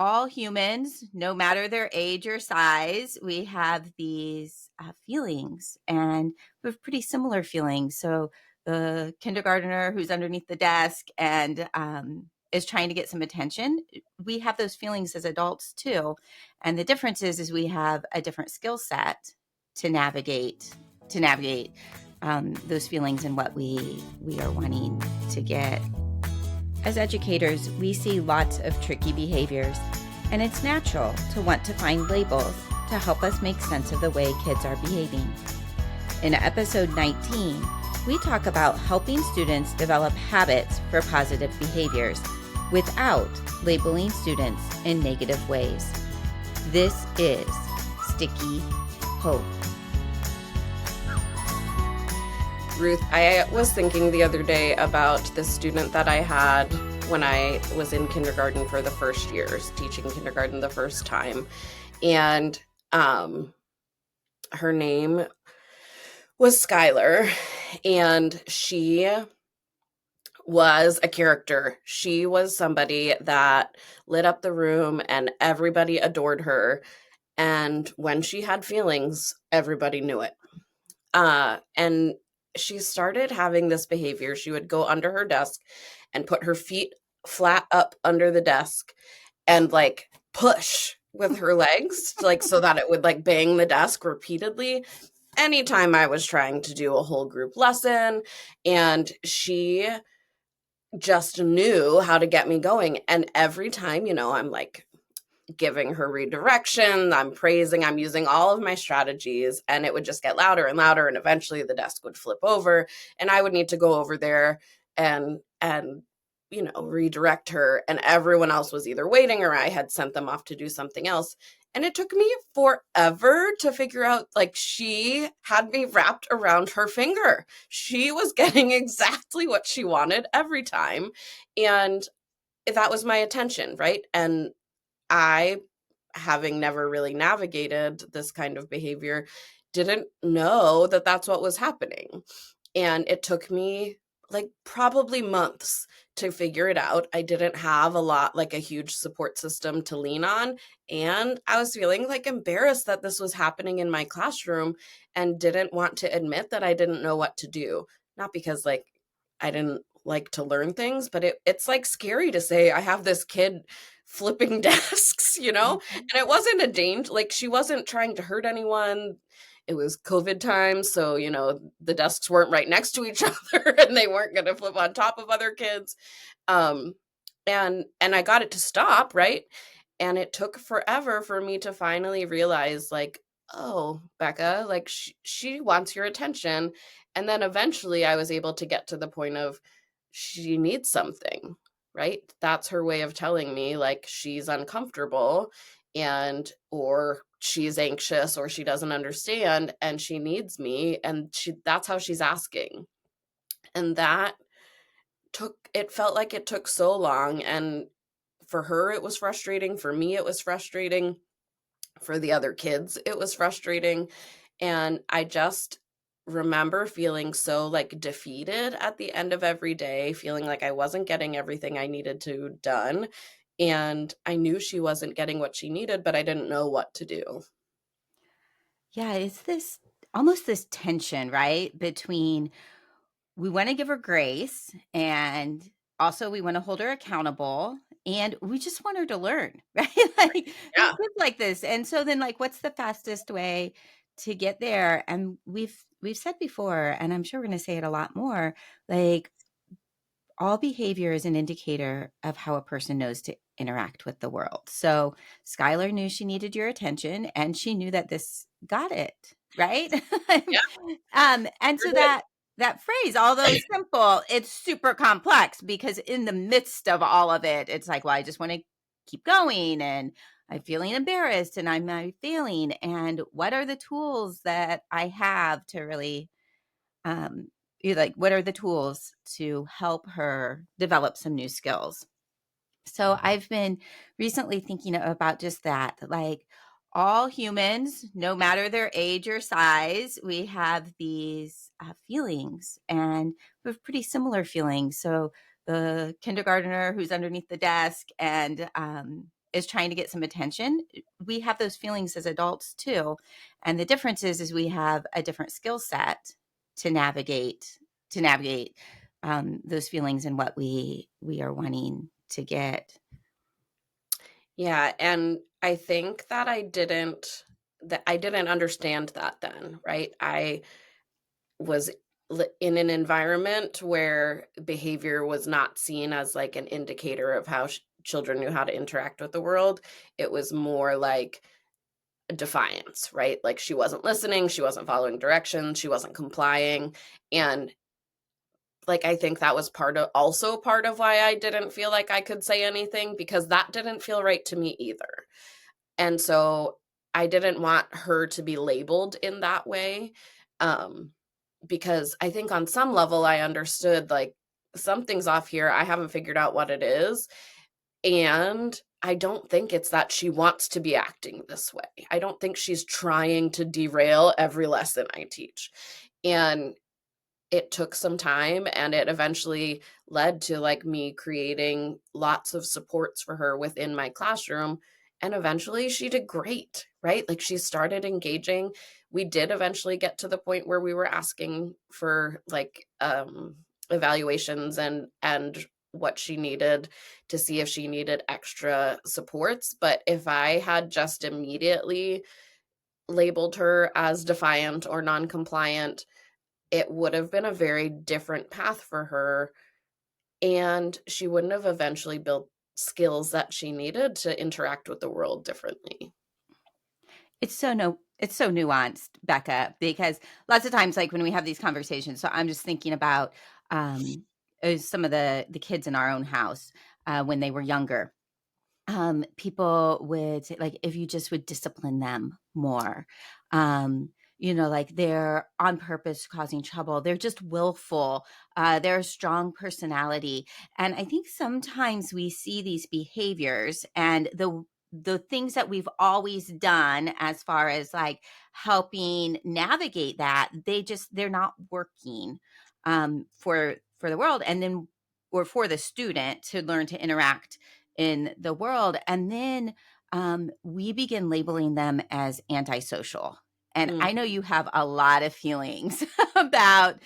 all humans, no matter their age or size, we have these feelings, and we have pretty similar feelings. So the kindergartner who's underneath the desk and is trying to get some attention, we have those feelings as adults too. And the difference is we have a different skill set to navigate those feelings and what we are wanting to get. As educators, we see lots of tricky behaviors, and it's natural to want to find labels to help us make sense of the way kids are behaving. In episode 19, we talk about helping students develop habits for positive behaviors without labeling students in negative ways. This is Sticky Hope. Ruth, I was thinking the other day about the student that I had when I was in kindergarten for the first years, teaching kindergarten the first time. And her name was Skylar, and she was a character. She was somebody that lit up the room and everybody adored her. And when she had feelings, everybody knew it. And she started having this behavior. She would go under her desk and put her feet flat up under the desk and like push with her legs, like so that it would like bang the desk repeatedly anytime I was trying to do a whole group lesson. And she just knew how to get me going. And every time, I'm like giving her redirection, I'm praising, I'm using all of my strategies, and it would just get louder and louder, and eventually the desk would flip over and I would need to go over there and redirect her, and everyone else was either waiting or I had sent them off to do something else. And it took me forever to figure out, like, she had me wrapped around her finger. She was getting exactly what she wanted every time, and that was my attention, right? And I, having never really navigated this kind of behavior, didn't know that that's what was happening. And it took me like probably months to figure it out. I didn't have a huge support system to lean on. And I was feeling like embarrassed that this was happening in my classroom and didn't want to admit that I didn't know what to do. Not because like I didn't like to learn things, but it's like scary to say I have this kid flipping desks, and it wasn't a danger. Like, she wasn't trying to hurt anyone. It was COVID time, so the desks weren't right next to each other and they weren't going to flip on top of other kids. um and I got it to stop, right? And it took forever for me to finally realize, like, oh, Becca, like, she wants your attention. And then eventually I was able to get to the point of, she needs something, right? That's her way of telling me, like, she's uncomfortable or she's anxious or she doesn't understand and she needs me, and that's how she's asking. And it felt like it took so long, and for her it was frustrating, for me it was frustrating, for the other kids it was frustrating. And I just remember feeling so like defeated at the end of every day, feeling like I wasn't getting everything I needed to done. And I knew she wasn't getting what she needed, but I didn't know what to do. Yeah, it's this almost this tension, right? Between we want to give her grace and also we want to hold her accountable and we just want her to learn, right? Like there's Yeah. kids like this. And so then like what's the fastest way to get there? And we've said before, and I'm sure we're going to say it a lot more, like all behavior is an indicator of how a person knows to interact with the world. So Skylar knew she needed your attention and she knew that this got it, right? Yeah. And so Sure did. that phrase, although simple, it's super complex because in the midst of all of it, it's like, well, I just want to keep going and I'm feeling embarrassed and I'm failing. And what are the tools that I have to really um, like what are the tools to help her develop some new skills? So I've been recently thinking about just that, like all humans, no matter their age or size, we have these feelings and we have pretty similar feelings. So the kindergartner who's underneath the desk and is trying to get some attention, we have those feelings as adults too. And the difference is we have a different skill set to navigate those feelings and what we are wanting to get. Yeah, and I think that I didn't understand that then, right? I was in an environment where behavior was not seen as like an indicator of how children knew how to interact with the world. It was more like defiance, right? Like she wasn't listening, she wasn't following directions, she wasn't complying. And like I think that was part of why I didn't feel like I could say anything, because that didn't feel right to me either. And so I didn't want her to be labeled in that way. Um, because I think on some level I understood like something's off here. I haven't figured out what it is. And I don't think it's that she wants to be acting this way. I don't think she's trying to derail every lesson I teach. And it took some time, and it eventually led to like me creating lots of supports for her within my classroom, and eventually she did great, right? Like she started engaging. We did eventually get to the point where we were asking for like evaluations and what she needed to see if she needed extra supports. But if I had just immediately labeled her as defiant or non-compliant, it would have been a very different path for her, and she wouldn't have eventually built skills that she needed to interact with the world differently. It's so no it's so nuanced, Becca, because lots of times, like, when we have these conversations, so I'm just thinking about, some of the kids in our own house, when they were younger. People would say, like, if you just would discipline them more, like they're on purpose causing trouble. They're just willful. They're a strong personality. And I think sometimes we see these behaviors and the things that we've always done as far as like helping navigate that, they're not working for the world. And then or for the student to learn to interact in the world. And then we begin labeling them as antisocial. And I know Mhm. you have a lot of feelings about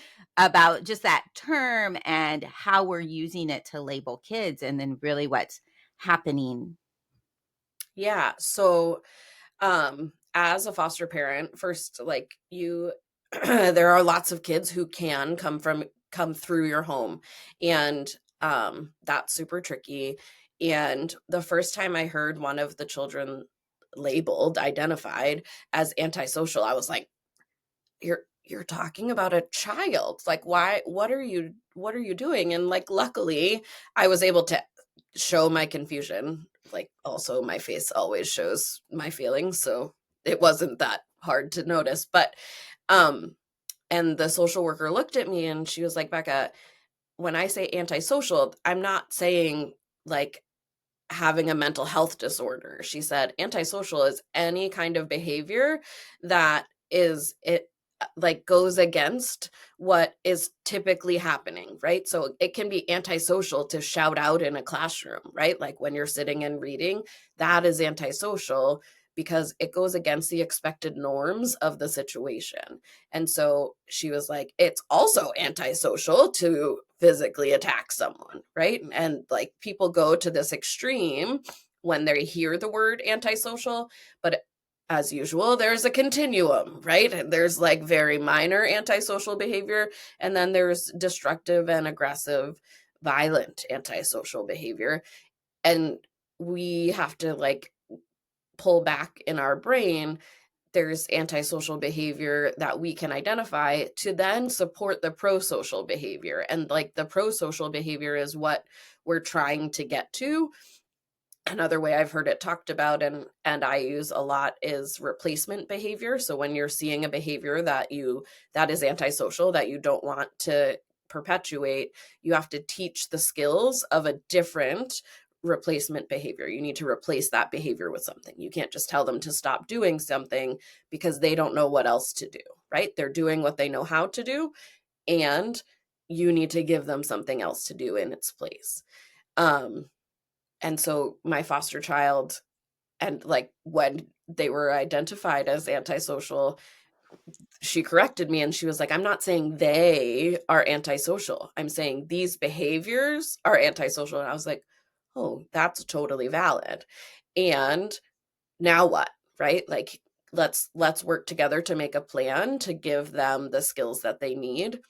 just that term and how we're using it to label kids, and then really what's happening. Yeah. So, as a foster parent, first, like you, there are lots of kids who can come through your home, and that's super tricky. And the first time I heard one of the children identified as antisocial, I was like, you're talking about a child. Like, why, what are you doing? And like luckily I was able to show my confusion. Like also my face always shows my feelings, so it wasn't that hard to notice. But um and the social worker looked at me and she was like, Becca, when I say antisocial, I'm not saying like having a mental health disorder. She said antisocial is any kind of behavior that is it like goes against what is typically happening, right? So it can be antisocial to shout out in a classroom, right? Like when you're sitting and reading, that is antisocial because it goes against the expected norms of the situation. And so she was like, it's also antisocial to physically attack someone, right? And like people go to this extreme when they hear the word antisocial, but as usual, there's a continuum, right? And there's like very minor antisocial behavior, and then there's destructive and aggressive, violent antisocial behavior. And we have to like pull back in our brain. There's antisocial behavior that we can identify to then support the pro-social behavior. And like the pro-social behavior is what we're trying to get to. Another way I've heard it talked about and I use a lot is replacement behavior. So when you're seeing a behavior that is antisocial, that you don't want to perpetuate, you have to teach the skills of a different replacement behavior. You need to replace that behavior with something. You can't just tell them to stop doing something because they don't know what else to do, right? They're doing what they know how to do, and you need to give them something else to do in its place. Um And so my foster child, and like when they were identified as antisocial, she corrected me and she was like, I'm not saying they are antisocial. I'm saying these behaviors are antisocial. And I was like, oh, that's totally valid. And now what? Right? Like, let's work together to make a plan to give them the skills that they need.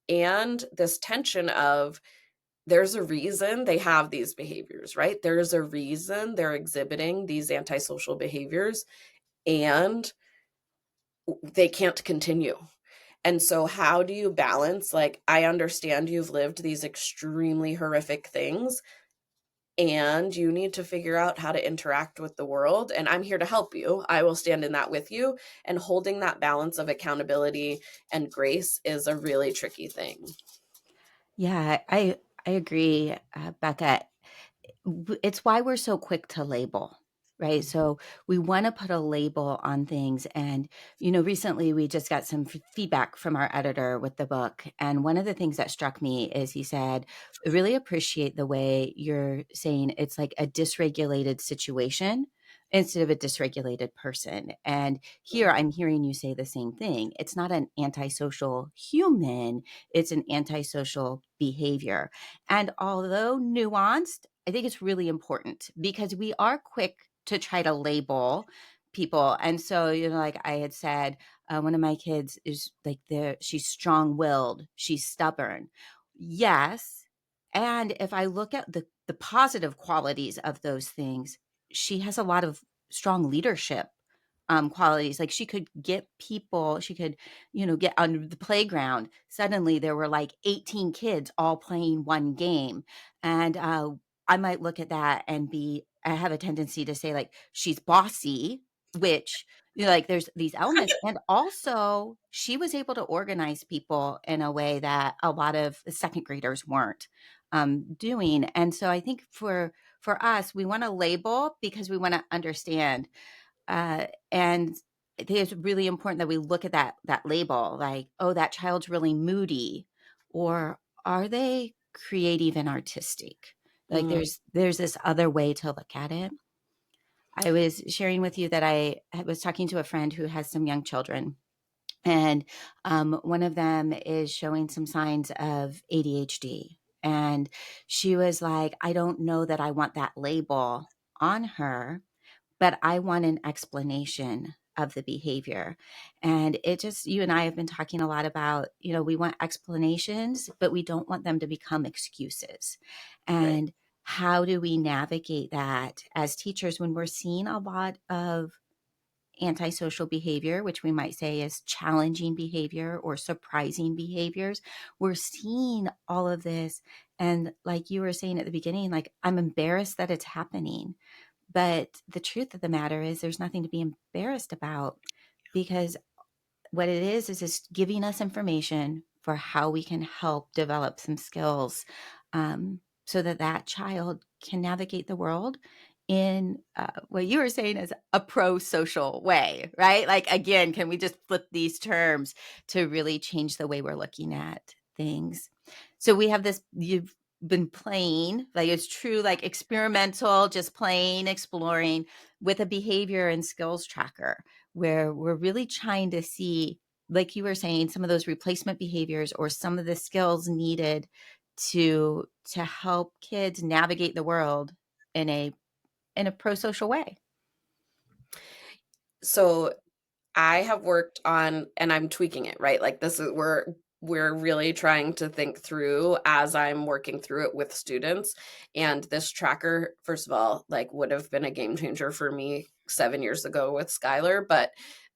And this tension of, there's a reason they have these behaviors, right? There's a reason they're exhibiting these antisocial behaviors, and they can't continue. And so how do you balance, like, I understand you've lived these extremely horrific things and you need to figure out how to interact with the world, and I'm here to help you. I will stand in that with you, and holding that balance of accountability and grace is a really tricky thing. Yeah, I agree, Becca. It's why we're so quick to label, right? So we want to put a label on things. And, recently we just got some feedback from our editor with the book. And one of the things that struck me is he said, I really appreciate the way you're saying it's like a dysregulated situation instead of a dysregulated person. And here I'm hearing you say the same thing. It's not an antisocial human, it's an antisocial behavior. And although nuanced, I think it's really important because we are quick to try to label people. And so, like I had said, one of my kids is like she's strong-willed, she's stubborn. Yes. And if I look at the positive qualities of those things, she has a lot of strong leadership qualities. Like she could get people, she could, get on the playground. Suddenly there were like 18 kids all playing one game. And I might look at that and I have a tendency to say like she's bossy, which, like there's these elements. And also she was able to organize people in a way that a lot of the second graders weren't doing. And so I think for us, we want to label because we want to understand, and I think it's really important that we look at that label, like, oh, that child's really moody, or are they creative and artistic? Like Mm, there's this other way to look at it. I was sharing with you that I was talking to a friend who has some young children, and one of them is showing some signs of ADHD. And she was like, I don't know that I want that label on her, but I want an explanation of the behavior. And it just, you and I have been talking a lot about, we want explanations, but we don't want them to become excuses. right. And how do we navigate that as teachers when we're seeing a lot of antisocial behavior, which we might say is challenging behavior or surprising behaviors? We're seeing all of this. And like you were saying at the beginning, like, I'm embarrassed that it's happening. But the truth of the matter is, there's nothing to be embarrassed about because what it is it's giving us information for how we can help develop some skills, so that that child can navigate the world in what you were saying is a pro-social way, right? Like, again, can we just flip these terms to really change the way we're looking at things? So we have this, you've been playing, like it's true, like experimental, just playing, exploring with a behavior and skills tracker where we're really trying to see, like you were saying, some of those replacement behaviors or some of the skills needed to help kids navigate the world in a pro-social way. So I have worked on, and I'm tweaking it, right? Like this is, we're really trying to think through as I'm working through it with students. And this tracker, first of all, like would have been a game changer for me 7 years ago with Skylar, but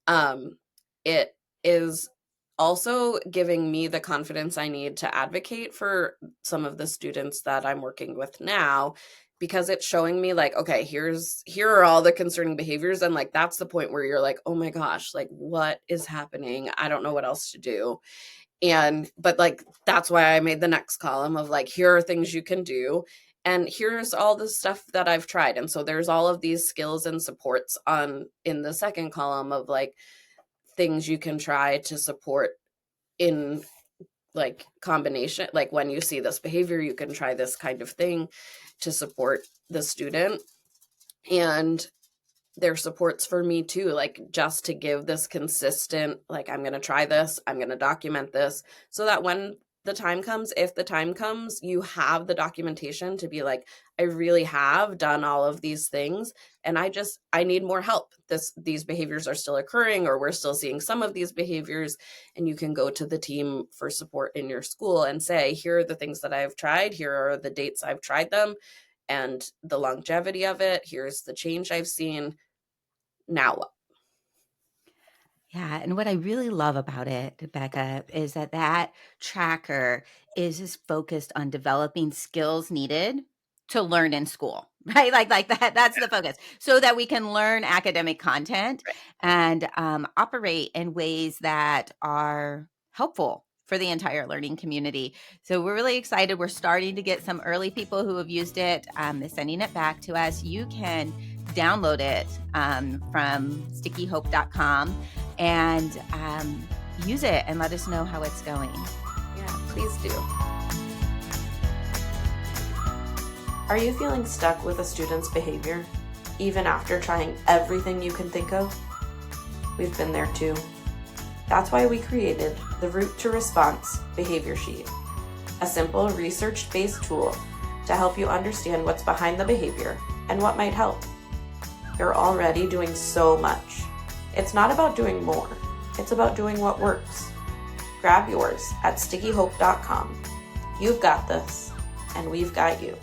um it is also giving me the confidence I need to advocate for some of the students that I'm working with now, because it's showing me like, okay, here are all the concerning behaviors, and like that's the point where you're like, oh my gosh, like what is happening? I don't know what else to do. And but like that's why I made the next column of like, here are things you can do, and here's all the stuff that I've tried. And so there's all of these skills and supports on in the second column of like things you can try to support in like combination, like when you see this behavior you can try this kind of thing. to support the student. And their supports for me too, like just to give this consistent, like, I'm going to try this, I'm going to document this, so that when the time comes, if the time comes, you have the documentation to be like, I really have done all of these things, and I need more help. These behaviors are still occurring, or we're still seeing some of these behaviors, and you can go to the team for support in your school and say, here are the things that I've tried, here are the dates I've tried them, and the longevity of it, here's the change I've seen. Now what? Yeah, and what I really love about it, Becca, is that that tracker is focused on developing skills needed to learn in school, right? Like that. That's the focus, so that we can learn academic content Right. and operate in ways that are helpful for the entire learning community. So we're really excited. We're starting to get some early people who have used it. They're sending it back to us. You can download it from stickyhope.com and use it and let us know how it's going. Yeah, please do. Are you feeling stuck with a student's behavior, even after trying everything you can think of? We've been there too. That's why we created the Route to Response Behavior Sheet, a simple research-based tool to help you understand what's behind the behavior and what might help. You're already doing so much. It's not about doing more, it's about doing what works. Grab yours at stickyhope.com. You've got this, and we've got you.